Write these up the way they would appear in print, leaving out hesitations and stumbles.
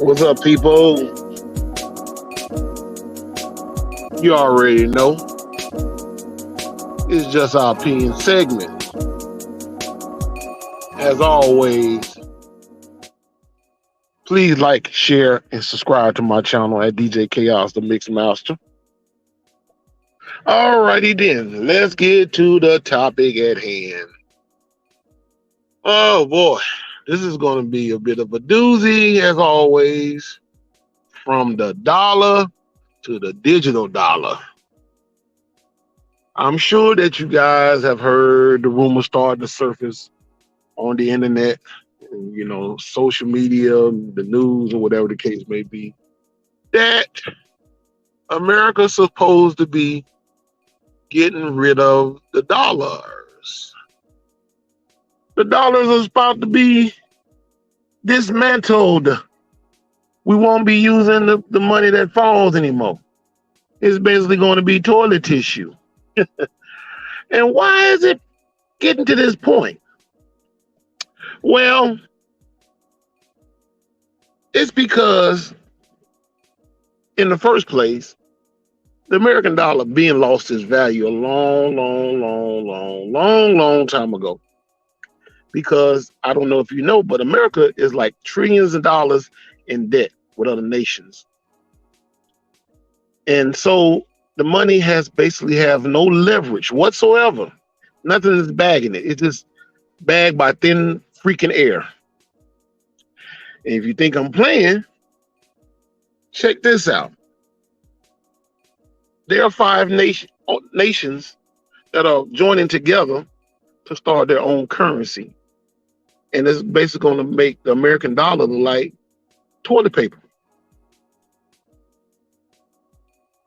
What's up, people? You already know it's just our opinion segment. As always, please like, share, and subscribe to my channel at DJ Chaos, the Mix Master. Alrighty then, let's get to the topic at hand. Oh boy, this is going to be a bit of a doozy, as always, from the dollar to the digital dollar. I'm sure that you guys have heard the rumors starting to surface on the internet, social media, the news, or whatever the case may be, that America's supposed to be getting rid of the dollars. The dollars are about to be dismantled. We won't be using the money that falls anymore. It's basically going to be toilet tissue. And why is it getting to this point? Well, it's because in the first place, the American dollar being lost its value a long time ago. Because I don't know if you know, but America is like trillions of dollars in debt with other nations. And so the money has basically have no leverage whatsoever. Nothing is bagging it. It's just bagged by thin freaking air. And if you think I'm playing, check this out. There are five nations that are joining together to start their own currency. And it's basically going to make the American dollar look like toilet paper.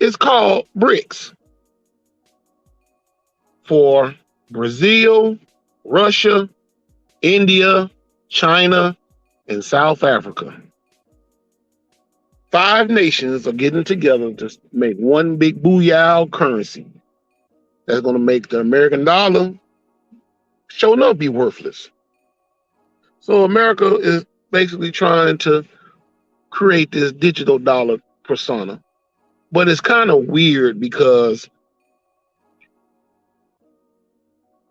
It's called BRICS for Brazil, Russia, India, China, and South Africa. Five nations are getting together to make one big booyah currency that's going to make the American dollar show up be worthless. So America is basically trying to create this digital dollar persona. But it's kind of weird because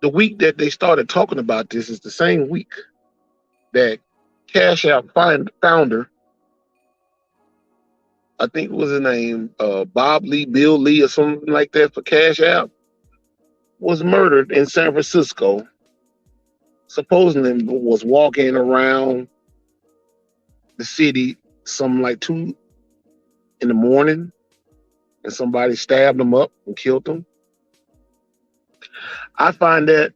the week that they started talking about this is the same week that Cash App founder, I think it was his name, Bob Lee, Bill Lee, or something like that for Cash App, was murdered in San Francisco. Supposedly was walking around the city something like 2 in the morning, and somebody stabbed him up and killed him. I find that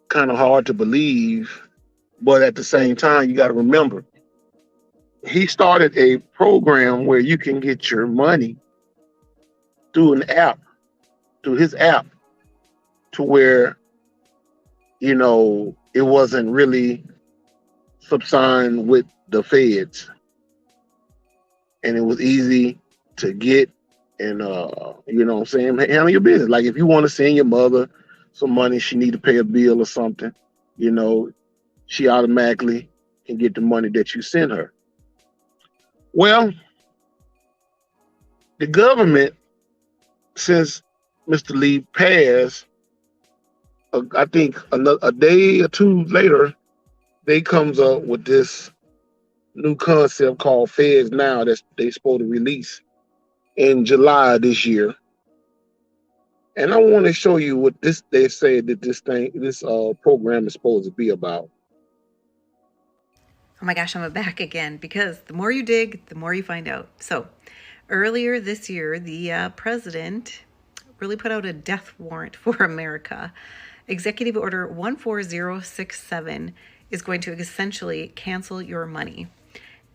kind of hard to believe, but at the same time, you got to remember, he started a program where you can get your money through an app, through his app, to where, it wasn't really subsigned with the feds. And it was easy to get and, handle your business. Like if you want to send your mother some money, she need to pay a bill or something, she automatically can get the money that you send her. Well, the government, since Mr. Lee passed, I think a day or two later, they comes up with this new concept called Feds Now that they supposed to release in July this year. And I want to show you what they say that this program is supposed to be about. Oh my gosh, I'm back again because the more you dig, the more you find out. So earlier this year, the president really put out a death warrant for America. Executive Order 14067 is going to essentially cancel your money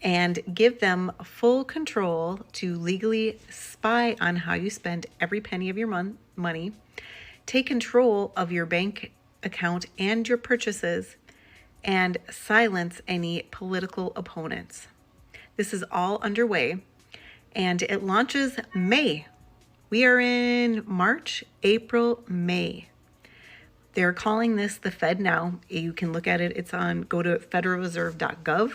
and give them full control to legally spy on how you spend every penny of your money, take control of your bank account and your purchases, and silence any political opponents. This is all underway, and it launches May. We are in March, April, May. They're calling this the Fed Now. You can look at it. It's on, go to federalreserve.gov.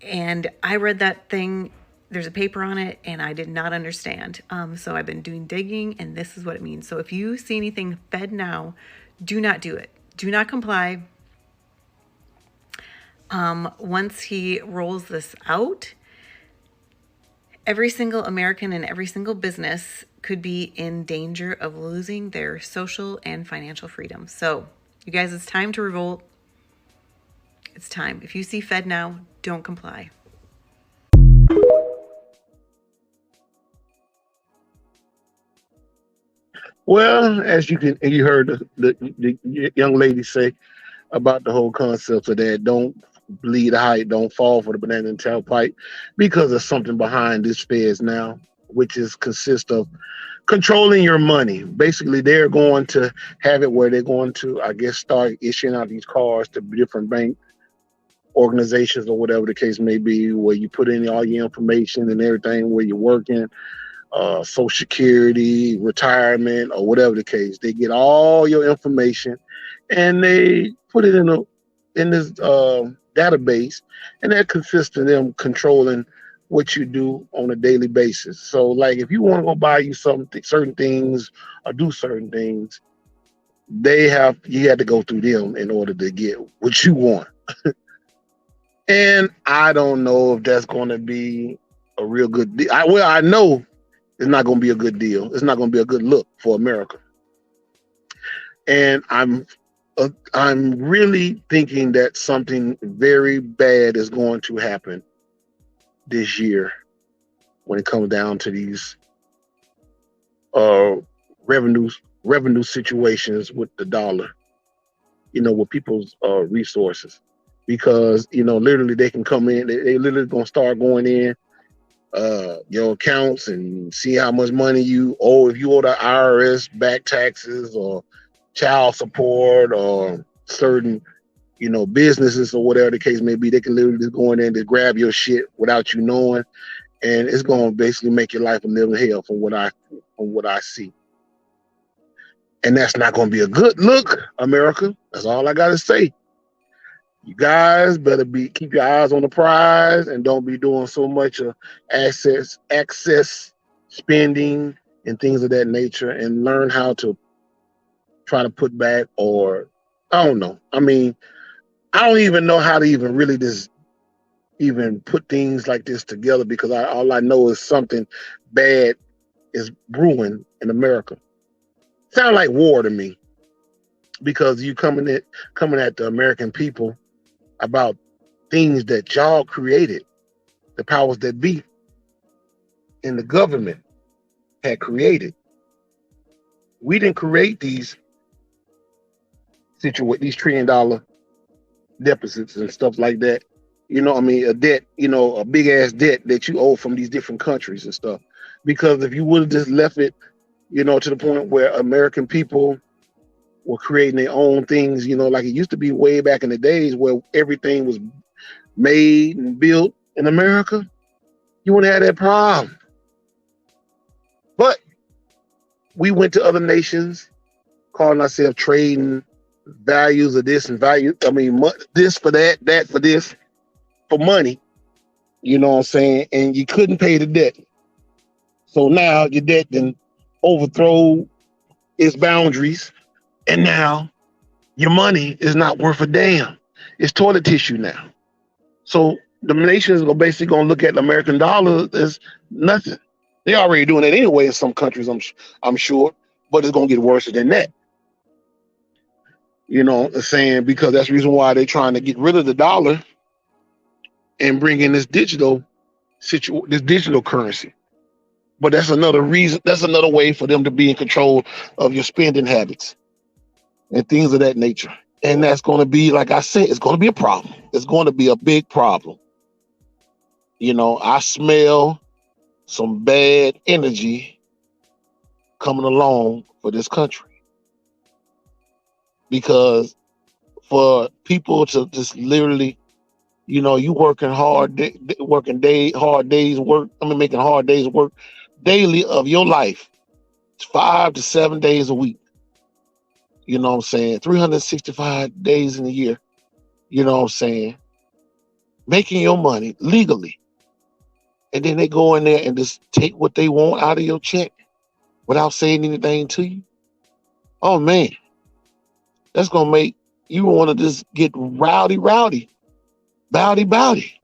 And I read that thing. There's a paper on it, and I did not understand. So I've been doing digging, and this is what it means. So if you see anything Fed now, do not do it. Do not comply. Once he rolls this out, every single American and every single business could be in danger of losing their social and financial freedom. So, you guys, it's time to revolt. It's time. If you see Fed now, don't comply. Well, as you heard the young lady say about the whole concept of that, don't bleed height, don't fall for the banana and tailpipe, because there's something behind this Feds now, which is consist of controlling your money. Basically, they're going to have it where they're going to, I guess, start issuing out these cards to different bank organizations or whatever the case may be, where you put in all your information and everything, where you're working, Social Security, retirement, or whatever the case. They get all your information and they put it in this database, and that consists of them controlling what you do on a daily basis. So, like, if you want to go buy you certain things or do certain things, you had to go through them in order to get what you want. And I don't know if that's going to be a real good deal. I know it's not going to be a good deal. It's not going to be a good look for America. And I'm really thinking that something very bad is going to happen this year when it comes down to these revenue situations with the dollar, with people's resources. Because, literally they can come in, they literally going to start going in your accounts and see how much money you owe. If you owe the IRS back taxes or child support or certain, businesses or whatever the case may be, they can literally just go in there and just grab your shit without you knowing. And it's going to basically make your life a living hell from what I see. And that's not going to be a good look, America. That's all I got to say. You guys better keep your eyes on the prize and don't be doing so much access spending and things of that nature, and learn how to try to put back, or I don't know. I mean, I don't even know how to even really just even put things like this together, because all I know is something bad is brewing in America. Sound like war to me, because you coming at the American people about things that y'all created, the powers that be in the government had created. We didn't create these these $1 trillion deficits and stuff like that. A debt, a big ass debt that you owe from these different countries and stuff. Because if you would have just left it, to the point where American people were creating their own things, like it used to be way back in the days where everything was made and built in America, you wouldn't have that problem. But we went to other nations, calling ourselves trading values of this and value. I mean, this for that, that for this, for money. You know what I'm saying? And you couldn't pay the debt. So now your debt then overthrow its boundaries. And now your money is not worth a damn. It's toilet tissue now. So the nations are basically going to look at the American dollar as nothing. They're already doing it anyway in some countries, I'm sure, but it's going to get worse than that. Saying, because that's the reason why they're trying to get rid of the dollar and bring in this digital currency. But that's another reason. That's another way for them to be in control of your spending habits and things of that nature. And that's going to be, like I said, it's going to be a problem. It's going to be a big problem. I smell some bad energy coming along for this country. Because for people to just literally, you working hard, making hard days work daily of your life, 5 to 7 days a week. You know what I'm saying? 365 days in a year. You know what I'm saying? making your money legally, and then they go in there and just take what they want out of your check without saying anything to you. Oh man, that's gonna make you want to just get rowdy, rowdy, bowdy, bowdy,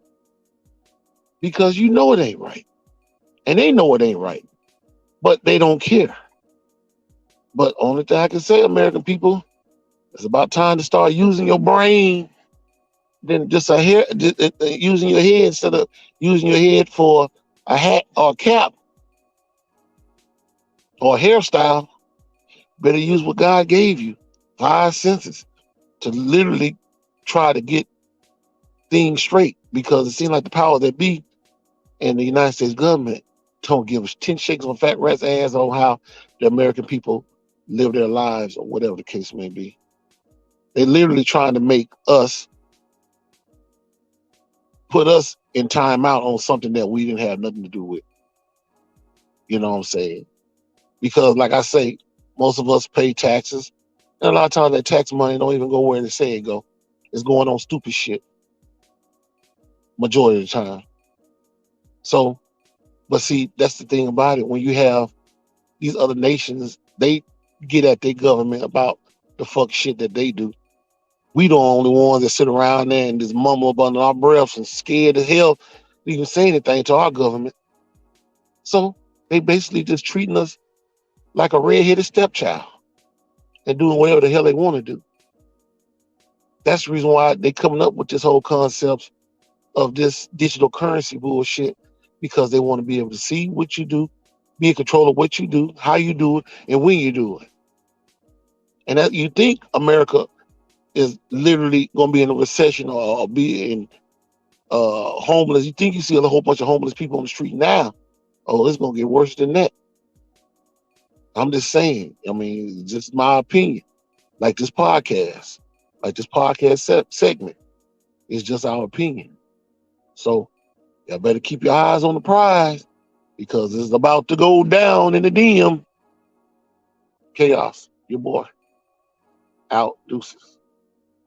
because you know it ain't right, and they know it ain't right, but they don't care. But only thing I can say, American people, it's about time to start using your brain than just a hair, using your head instead of using your head for a hat or a cap or a hairstyle. Better use what God gave you, 5 senses, to literally try to get things straight. Because it seems like the power that be in the United States government don't give us 10 shakes on fat rat's ass on how the American people live their lives or whatever the case may be. They're literally trying to make us put us in timeout on something that we didn't have nothing to do with. You know what I'm saying? Because, like I say, most of us pay taxes, and a lot of times that tax money don't even go where they say it go. It's going on stupid shit majority of the time. So, but see, that's the thing about it. When you have these other nations, they get at their government about the fuck shit that they do. We the only ones that sit around there and just mumble up under our breaths and scared as hell to even say anything to our government. So they basically just treating us like a redheaded stepchild and doing whatever the hell they want to do. That's the reason why they coming up with this whole concept of this digital currency bullshit, because they want to be able to see what you do, be in control of what you do, how you do it, and when you do it. And that you think America is literally going to be in a recession or be in homeless. You think you see a whole bunch of homeless people on the street now. Oh, it's going to get worse than that. I'm just saying. I mean, just my opinion. Like this podcast, segment is just our opinion. So you better keep your eyes on the prize, because it's about to go down in the DM. Chaos, your boy. Out. Deuces.